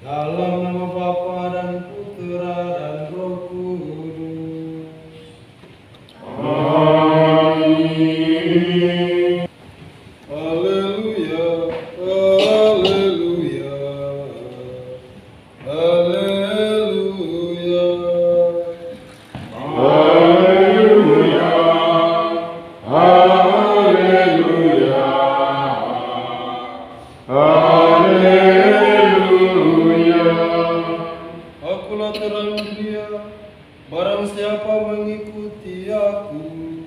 Dalam nama Bapa dan Putera dan Roh Kudus. Amin. Haleluya, haleluya, haleluya. Haleluya. Haleluya. Haleluya. Akulah terang dunia, barang siapa mengikuti aku,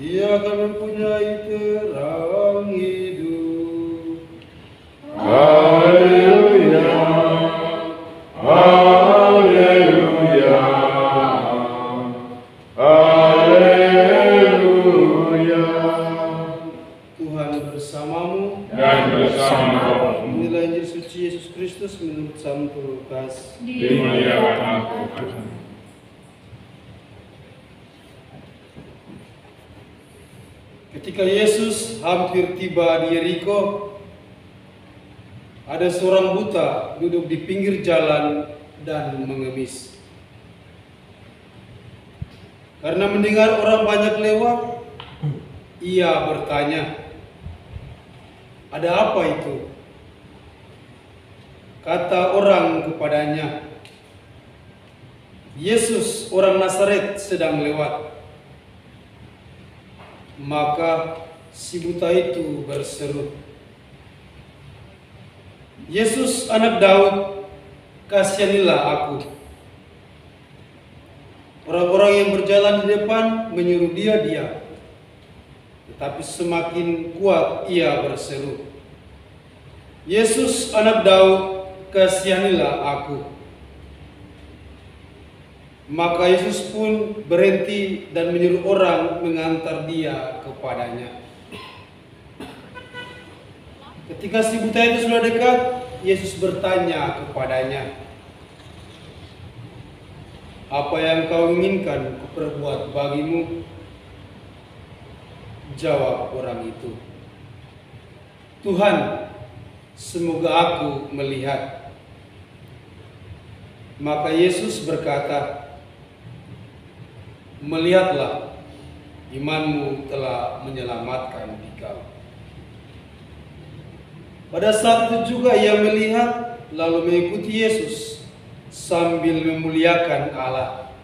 ia akan mempunyai terang hidup. Haleluya. Haleluya. Haleluya. Tuhan bersamamu. Dan bersama Inilah Injil suci Yesus Kristus menurut Santo Lukas. dimuliakan aku Tuhan. Ketika Yesus hampir tiba di Yeriko, ada seorang buta duduk di pinggir jalan dan mengemis. Karena mendengar orang banyak lewat, ia bertanya, "Ada apa itu?" Kata orang kepadanya, "Yesus orang Nazaret sedang lewat." Maka si buta itu berseru, "Yesus anak Daud, kasihanilah aku." Orang-orang yang berjalan di depan menyuruh dia diam. Tetapi semakin kuat ia berseru, "Yesus anak Daud, kasihanilah aku." Maka Yesus pun berhenti dan menyuruh orang mengantar dia kepadanya. Ketika si buta itu sudah dekat, Yesus bertanya kepadanya, "Apa yang kau inginkan kuperbuat bagimu?" Jawab orang itu, "Tuhan, semoga aku melihat." Maka Yesus berkata, "Melihatlah, imanmu telah menyelamatkan engkau." Pada saat itu juga ia melihat lalu mengikuti Yesus sambil memuliakan Allah.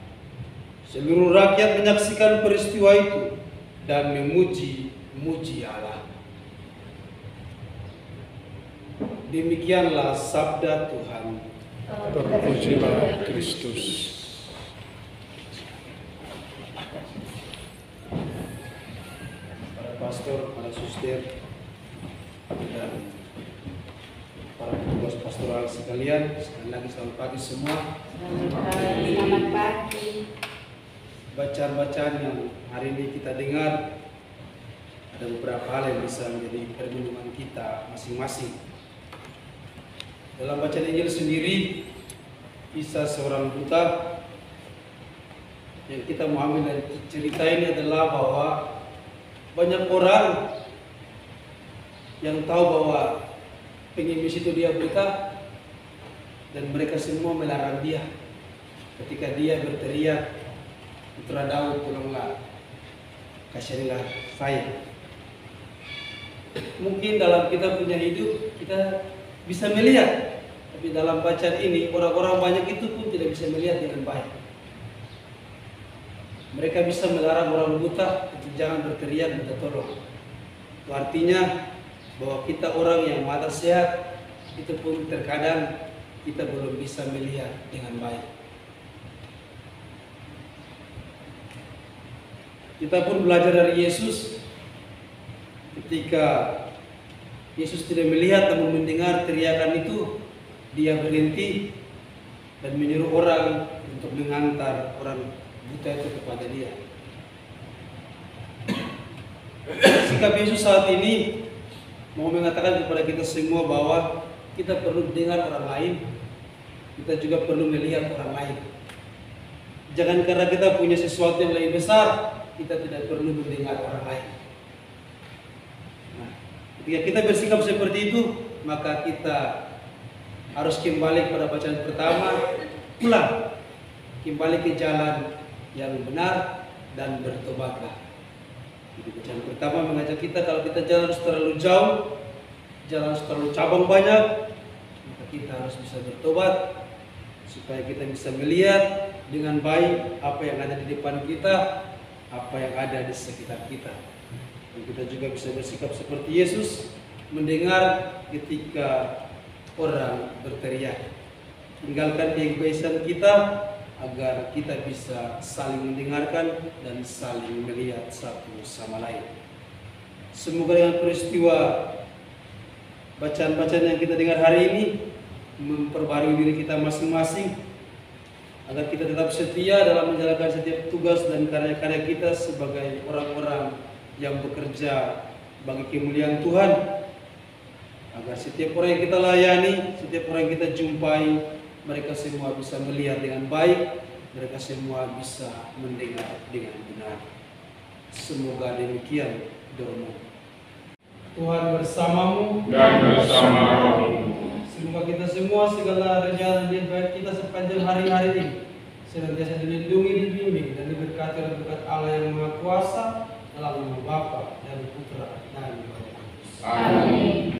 Seluruh rakyat menyaksikan peristiwa itu dan memuji-muji Allah. Demikianlah sabda Tuhan. Terpujilah Kristus. Para pastor, para suster, dan para petugas pastoral sekalian, sekali lagi selamat pagi semua. Selamat pagi. Bacaan-bacaan yang hari ini kita dengar, ada beberapa hal yang bisa menjadi perlindungan kita masing-masing. Dalam bacaan Injil sendiri, kisah seorang buta yang kita mau ambil dari cerita ini adalah bahwa banyak orang yang tahu bahwa pengemis itu dia buta, dan mereka semua melarang dia. Ketika dia berteriak, "Putra Daud, tolonglah, kasihanilah saya." Mungkin dalam kita punya hidup kita bisa melihat, tapi dalam bacaan ini orang-orang banyak itu pun tidak bisa melihat dengan baik. Mereka bisa melarang orang buta untuk jangan berteriak minta tolong. Itu artinya bahwa kita orang yang mata sehat itu pun terkadang kita belum bisa melihat dengan baik. Kita pun belajar dari Yesus. Ketika Yesus tidak melihat namun mendengar teriakan itu, dia berhenti dan menyuruh orang untuk mengantar orang buta itu kepada dia. Sikap Yesus saat ini mau mengatakan kepada kita semua bahwa kita perlu dengar orang lain, kita juga perlu melihat orang lain. Jangan karena kita punya sesuatu yang lebih besar, kita tidak perlu mendengar orang lain. Nah, ketika kita bersikap seperti itu, maka kita harus kembali pada bacaan pertama, ulang, kembali ke jalan yang benar dan bertobatlah. Jadi bacaan pertama mengajak kita kalau kita jalan terlalu jauh, jalan terlalu cabang banyak, maka kita harus bisa bertobat supaya kita bisa melihat dengan baik apa yang ada di depan kita, apa yang ada di sekitar kita. Dan kita juga bisa bersikap seperti Yesus, mendengar ketika orang berteriak. Tinggalkan keegoisan kita agar kita bisa saling mendengarkan dan saling melihat satu sama lain. Semoga dengan peristiwa bacaan-bacaan yang kita dengar hari ini memperbarui diri kita masing-masing, agar kita tetap setia dalam menjalankan setiap tugas dan karya-karya kita sebagai orang-orang yang bekerja bagi kemuliaan Tuhan, agar setiap orang yang kita layani, setiap orang yang kita jumpai, mereka semua bisa melihat dengan baik, mereka semua bisa mendengar dengan benar. Semoga demikian doamu. Tuhan bersamamu Dan bersama rohmu. Semoga kita semua segala rencana dan baik kita sepanjang hari-hari ini senantiasa dilindungi, dibimbing dan diberkati oleh berkat Allah yang Maha Kuasa dalam nama Bapa dan Putra dan Roh Kudus. Amin.